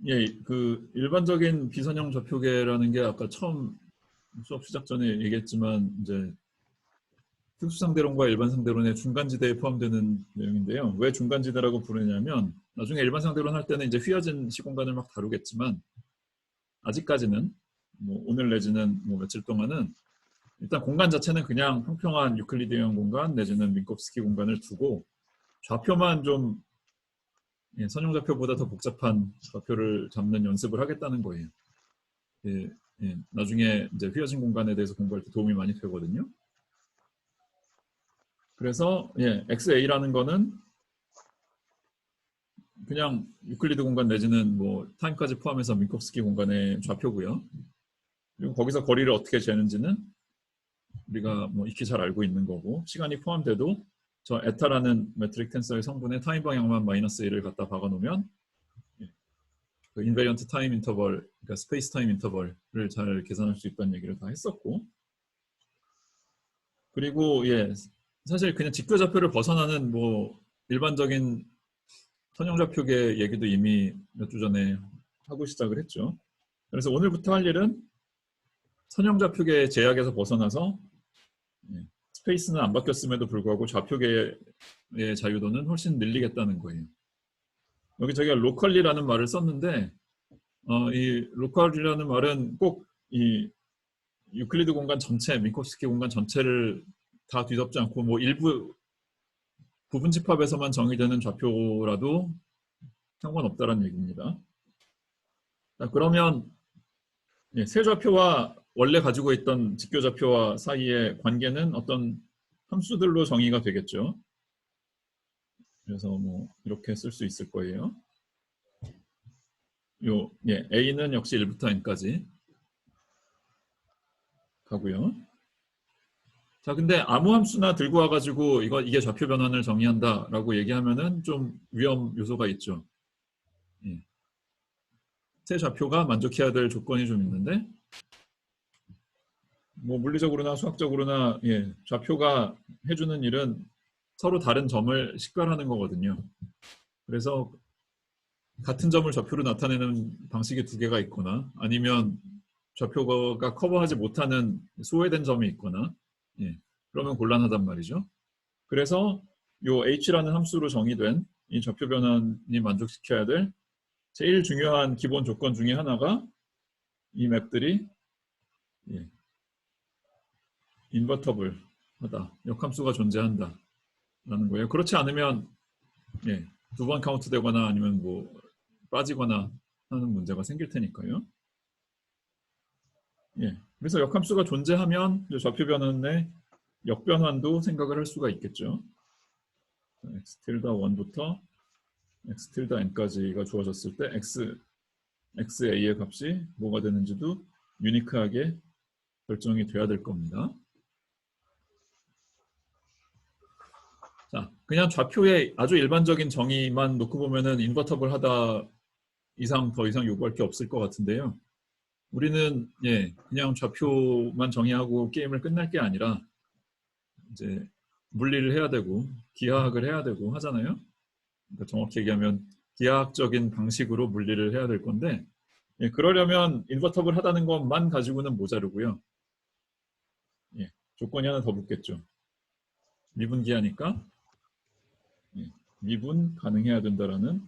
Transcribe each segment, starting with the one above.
예, 그 일반적인 비선형 좌표계라는 게 아까 처음 수업 시작 전에 얘기했지만 이제 특수상대론과 일반상대론의 중간지대에 포함되는 내용인데요. 왜 중간지대라고 부르냐면 나중에 일반상대론 할 때는 이제 휘어진 시공간을 막 다루겠지만 아직까지는 뭐 오늘 내지는 뭐 며칠 동안은 일단 공간 자체는 그냥 평평한 유클리드형 공간 내지는 민kov스키 공간을 두고 좌표만 좀 선형좌표보다 더 복잡한 좌표를 잡는 연습을 하겠다는 거예요. 예, 예, 나중에 이제 휘어진 공간에 대해서 공부할 때 도움이 많이 되거든요. 그래서 XA라는 거는 그냥 유클리드 공간 내지는 뭐 타임까지 포함해서 민kov스키 공간의 좌표고요. 그리고 거기서 거리를 어떻게 재는지는 우리가 뭐 익히 잘 알고 있는 거고 시간이 포함돼도 저 에타라는 메트릭 텐서의 성분에 타임 방향만 마이너스 1을 갖다 박아놓으면 그 인베리언트 타임 인터벌, 그러니까 스페이스 타임 인터벌을 잘 계산할 수 있다는 얘기를 다 했었고, 그리고 사실 그냥 직교좌표를 벗어나는 뭐 일반적인 선형좌표계 얘기도 이미 몇 주 전에 하고 시작을 했죠. 그래서 오늘부터 할 일은 선형좌표계 제약에서 벗어나서 스페이스는 안 바뀌었음에도 불구하고 좌표계의 자유도는 훨씬 늘리겠다는 거예요. 여기 저희가 로컬리라는 말을 썼는데 이 로컬이라는 말은 꼭 이 유클리드 공간 전체, 민kov스키 공간 전체를 다 뒤덮지 않고 뭐 일부 부분 집합에서만 정의되는 좌표라도 상관없다는 얘기입니다. 자, 그러면 세 좌표와 원래 가지고 있던 직교좌표와 사이의 관계는 어떤 함수들로 정의가 되겠죠. 그래서 뭐 이렇게 쓸 수 있을 거예요. A는 역시 1부터 n까지 가고요. 자, 근데 아무 함수나 들고 와가지고 이게 좌표 변환을 정의한다라고 얘기하면은 좀 위험 요소가 있죠. 새 좌표가 만족해야 될 조건이 좀 있는데, 뭐 물리적으로나 수학적으로나 좌표가 해주는 일은 서로 다른 점을 식별하는 거거든요. 그래서 같은 점을 좌표로 나타내는 방식이 두 개가 있거나 아니면 좌표가 커버하지 못하는 소외된 점이 있거나 그러면 곤란하단 말이죠. 그래서 요 h라는 함수로 정의된 이 좌표 변환이 만족시켜야 될 제일 중요한 기본 조건 중에 하나가 이 맵들이 인버터블하다, 역함수가 존재한다 라는 거예요. 그렇지 않으면 두 번 카운트 되거나 아니면 뭐 빠지거나 하는 문제가 생길 테니까요. 그래서 역함수가 존재하면 좌표 변환의 역변환도 생각을 할 수가 있겠죠. x 틸다 1부터 x 틸다 n까지가 주어졌을 때 xa의 값이 뭐가 되는지도 유니크하게 결정이 돼야 될 겁니다. 자, 그냥 좌표의 아주 일반적인 정의만 놓고 보면은 인버터블 하다 더 이상 요구할 게 없을 것 같은데요. 우리는 그냥 좌표만 정의하고 게임을 끝날 게 아니라 이제 물리를 해야 되고 기하학을 해야 되고 하잖아요. 그러니까 정확히 얘기하면 기하학적인 방식으로 물리를 해야 될 건데 그러려면 인버터블 하다는 것만 가지고는 모자르고요. 조건이 하나 더 붙겠죠. 미분기하니까 미분 가능해야 된다라는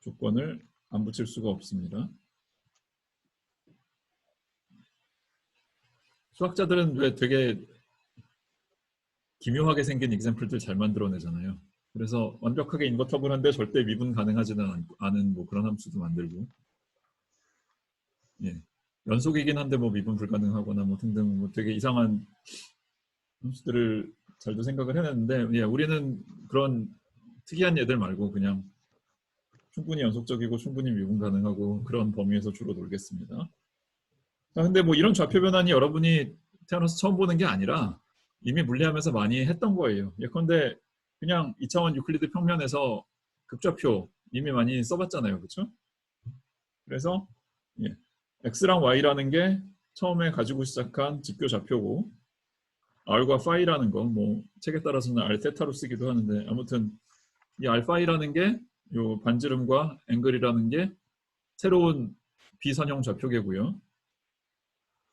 조건을 안 붙일 수가 없습니다. 수학자들은 왜 되게 기묘하게 생긴 example들 잘 만들어내잖아요. 그래서 완벽하게 인버터블한데 절대 미분 가능하지는 않은 뭐 그런 함수도 만들고 연속이긴 한데 뭐 미분 불가능하거나 뭐 등등 뭐 되게 이상한 함수들을 잘도 생각을 해냈는데 우리는 그런 특이한 얘들 말고 그냥 충분히 연속적이고 충분히 미분 가능하고 그런 범위에서 주로 놀겠습니다. 자, 근데 뭐 이런 좌표 변환이 여러분이 태어나서 처음 보는 게 아니라 이미 물리하면서 많이 했던 거예요. 예컨대 그냥 2차원 유클리드 평면에서 극좌표 이미 많이 써봤잖아요. 그렇죠? 그래서 x랑 y라는 게 처음에 가지고 시작한 직교 좌표고 r과 phi라는 거 뭐 책에 따라서는 r 테타로 쓰기도 하는데 아무튼 이 알파이라는 게 요 반지름과 앵글이라는 게 새로운 비선형 좌표계고요.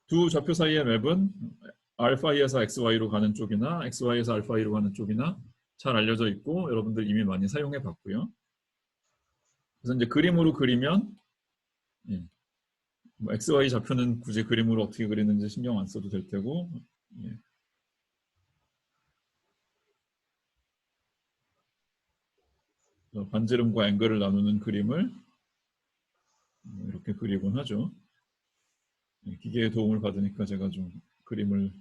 두 좌표 사이의 맵은 알파이에서 XY로 가는 쪽이나 XY에서 알파이로 가는 쪽이나 잘 알려져 있고 여러분들 이미 많이 사용해 봤고요. 그래서 이제 그림으로 그리면 뭐 XY 좌표는 굳이 그림으로 어떻게 그리는지 신경 안 써도 될 테고 반지름과 앵글을 나누는 그림을 이렇게 그리곤 하죠. 기계의 도움을 받으니까 제가 좀 그림을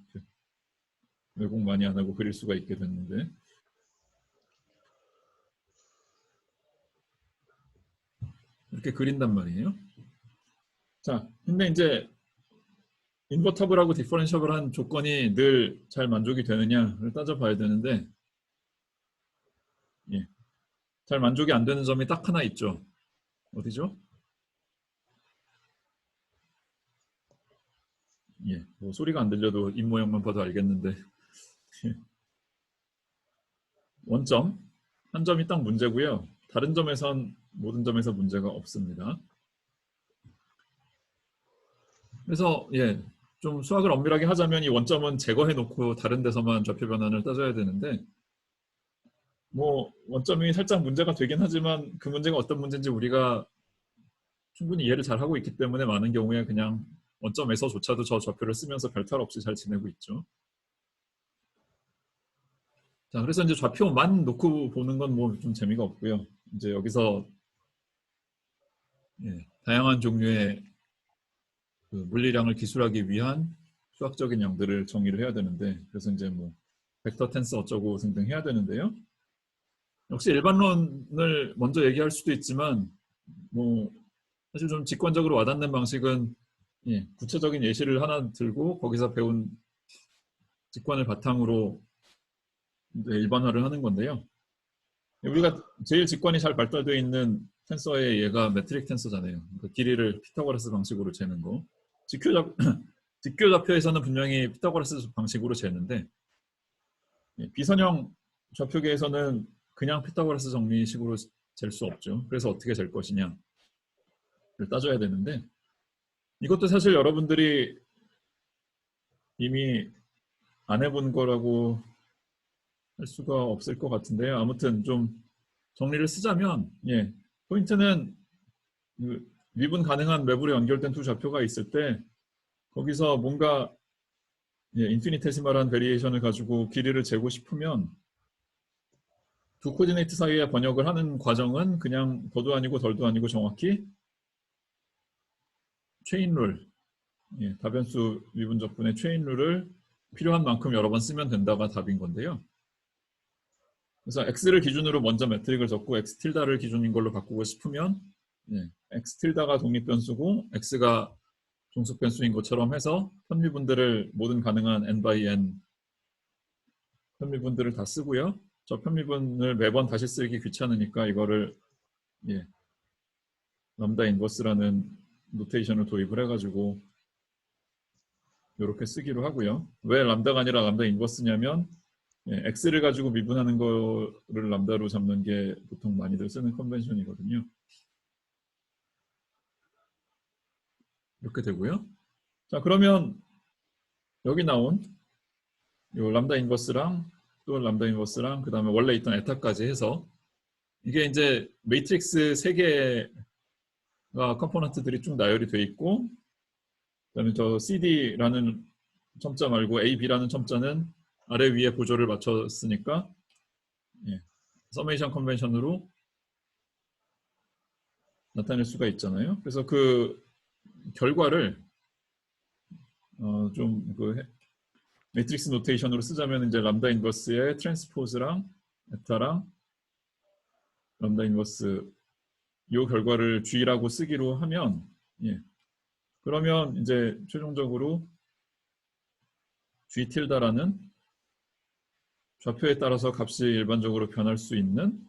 왜곡 많이 안 하고 그릴 수가 있게 됐는데 이렇게 그린단 말이에요. 자, 근데 이제 인버터블하고 디퍼런셔블한 조건이 늘 잘 만족이 되느냐를 따져봐야 되는데 잘 만족이 안 되는 점이 딱 하나 있죠. 어디죠? 뭐 소리가 안 들려도 입 모양만 봐도 알겠는데 원점, 한 점이 딱 문제고요. 다른 점에선 모든 점에서 문제가 없습니다. 그래서 좀 수학을 엄밀하게 하자면 이 원점은 제거해 놓고 다른 데서만 좌표 변환을 따져야 되는데 뭐 원점이 살짝 문제가 되긴 하지만 그 문제가 어떤 문제인지 우리가 충분히 이해를 잘 하고 있기 때문에 많은 경우에 그냥 원점에서조차도 저 좌표를 쓰면서 별탈 없이 잘 지내고 있죠. 자, 그래서 이제 좌표만 놓고 보는 건 뭐 좀 재미가 없고요. 이제 여기서 다양한 종류의 그 물리량을 기술하기 위한 수학적인 양들을 정의를 해야 되는데 그래서 이제 뭐 벡터 텐스 어쩌고 등등 해야 되는데요. 역시 일반론을 먼저 얘기할 수도 있지만 뭐 사실 좀 직관적으로 와닿는 방식은 구체적인 예시를 하나 들고 거기서 배운 직관을 바탕으로 일반화를 하는 건데요. 우리가 제일 직관이 잘 발달되어 있는 텐서의 얘가 메트릭 텐서잖아요. 그 길이를 피타고라스 방식으로 재는 거. 직교 좌표에서는 분명히 피타고라스 방식으로 재는데 비선형 좌표계에서는 그냥 피타고라스 정리식으로 잴 수 없죠. 그래서 어떻게 잴 것이냐를 따져야 되는데 이것도 사실 여러분들이 이미 안 해본 거라고 할 수가 없을 것 같은데요. 아무튼 좀 정리를 쓰자면 포인트는 미분 가능한 맵으로 연결된 두 좌표가 있을 때 거기서 뭔가 인피니테시멀한 베리에이션을 가지고 길이를 재고 싶으면 두 코디네이트 사이에 번역을 하는 과정은 그냥 더도 아니고 덜도 아니고 정확히 체인룰, 다변수 미분적분의 체인룰을 필요한 만큼 여러 번 쓰면 된다가 답인 건데요. 그래서 x를 기준으로 먼저 매트릭을 적고 x 틸다를 기준인 걸로 바꾸고 싶으면 x 틸다가 독립변수고 x가 종속변수인 것처럼 해서 편미분들을 모든 가능한 n by n 편미분들을 다 쓰고요. 저 편미분을 매번 다시 쓰기 귀찮으니까 이거를 람다 인버스라는 노테이션을 도입을 해가지고 이렇게 쓰기로 하고요. 왜 람다가 아니라 람다 인버스냐면 x를 가지고 미분하는 거를 람다로 잡는 게 보통 많이들 쓰는 컨벤션이거든요. 이렇게 되고요. 자, 그러면 여기 나온 요 람다 인버스랑 또 람다 인버스랑 그 다음에 원래 있던 에타까지 해서 이게 이제 매트릭스 3개가 컴포넌트들이 쭉 나열이 돼 있고 그다음에 저 CD라는 첨자 말고 A, B라는 첨자는 아래 위에 보조를 맞췄으니까 서메이션 컨벤션으로 나타낼 수가 있잖아요. 그래서 그 결과를 좀 그 매트릭스 노테이션으로 쓰자면 이제 람다 인버스의 트랜스포즈랑 에타랑 람다 인버스 이 결과를 G라고 쓰기로 하면 그러면 이제 최종적으로 G 틸다라는 좌표에 따라서 값이 일반적으로 변할 수 있는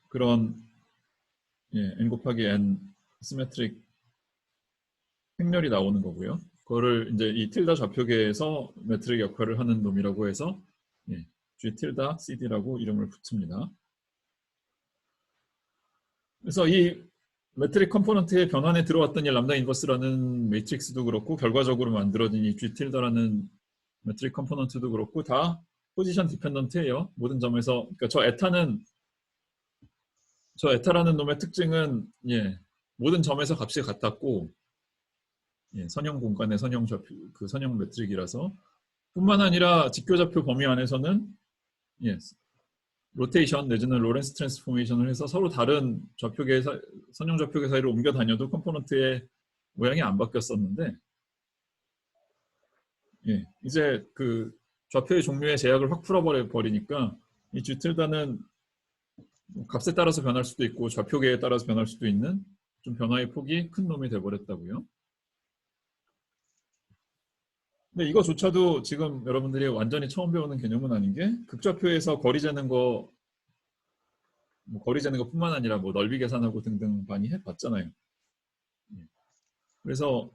그런 n 곱하기 n 시메트릭 행렬이 나오는 거고요. 그거를 이제 이 틸다 좌표계에서 매트릭 역할을 하는 놈이라고 해서 G 틸다 CD라고 이름을 붙입니다. 그래서 이 매트릭 컴포넌트의 변환에 들어왔던 이 람다 인버스라는 매트릭스도 그렇고 결과적으로 만들어진 이 G 틸더라는 매트릭 컴포넌트도 그렇고 다 포지션 디펜던트예요. 모든 점에서. 그러니까 저 에타라는 놈의 특징은 모든 점에서 값이 같았고 선형 공간의 선형 좌표 그 선형 매트릭이라서 뿐만 아니라 직교좌표 범위 안에서는 로테이션 내지는 로렌스 트랜스포메이션을 해서 서로 다른 좌표계 선형 좌표계 사이를 옮겨 다녀도 컴포넌트의 모양이 안 바뀌었었는데 이제 그 좌표의 종류의 제약을 확 풀어버리니까 이 G틸다는 값에 따라서 변할 수도 있고 좌표계에 따라서 변할 수도 있는 좀 변화의 폭이 큰 놈이 돼버렸다고요. 근데 이거조차도 지금 여러분들이 완전히 처음 배우는 개념은 아닌 게 극좌표에서 거리 재는 거 거리 재는 것뿐만 아니라 뭐 넓이 계산하고 등등 많이 해봤잖아요. 그래서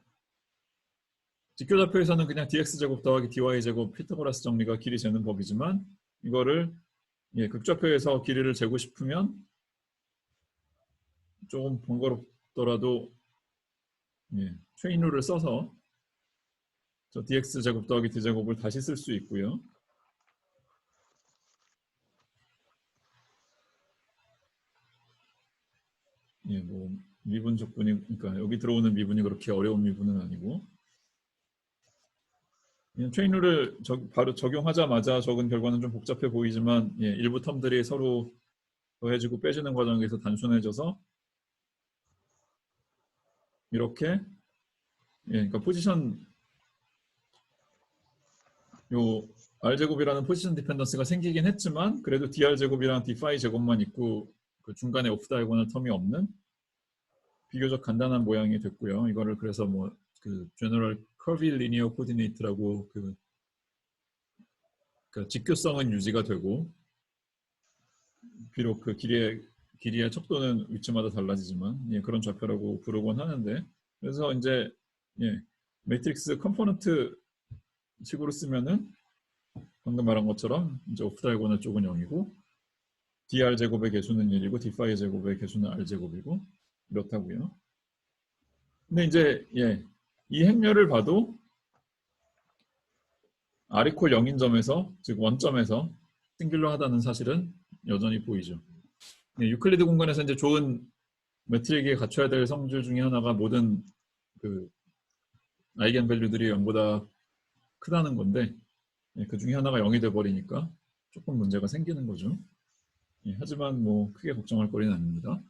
직교좌표에서는 그냥 dx제곱 더하기 dy제곱 피타고라스 정리가 길이 재는 법이지만 이거를 극좌표에서 길이를 재고 싶으면 조금 번거롭더라도 체인룰을 써서 저 dx제곱 더하기 d제곱을 다시 쓸 수 있고요. 뭐 미분 적분이 그러니까 여기 들어오는 미분이 그렇게 어려운 미분은 아니고 체인룰을 바로 적용하자마자 적은 결과는 좀 복잡해 보이지만 일부 텀들이 서로 더해지고 빼지는 과정에서 단순해져서 이렇게 그러니까 포지션 요 r제곱이라는 포지션 디펜던스가 생기긴 했지만 그래도 dr제곱이랑 d파이 제곱만 있고 그 중간에 오프 다이고널 텀이 없는 비교적 간단한 모양이 됐고요. 이거를 그래서 뭐 그 제너럴 커비 리니어 코디네이트라고 그러니까 직교성은 유지가 되고 비록 그 길이의 척도는 위치마다 달라지지만 그런 좌표라고 부르곤 하는데 그래서 이제 매트릭스 컴포넌트 식으로 쓰면은 방금 말한 것처럼 이제 오프 다이고널 쪽은 0이고 dr 제곱의 개수는 1이고 d파이 제곱의 개수는 r 제곱이고 이렇다고요. 근데 이제 이 행렬을 봐도 r 이퀄 0인 점에서 즉 원점에서 싱귤러하다는 사실은 여전히 보이죠. 유클리드 공간에서 이제 좋은 매트릭이 갖춰야 될 성질 중에 하나가 모든 그 아이겐 밸류들이 0보다 크다는 건데 그 중에 하나가 0이 돼버리니까 조금 문제가 생기는 거죠. 하지만 뭐 크게 걱정할 거리는 아닙니다.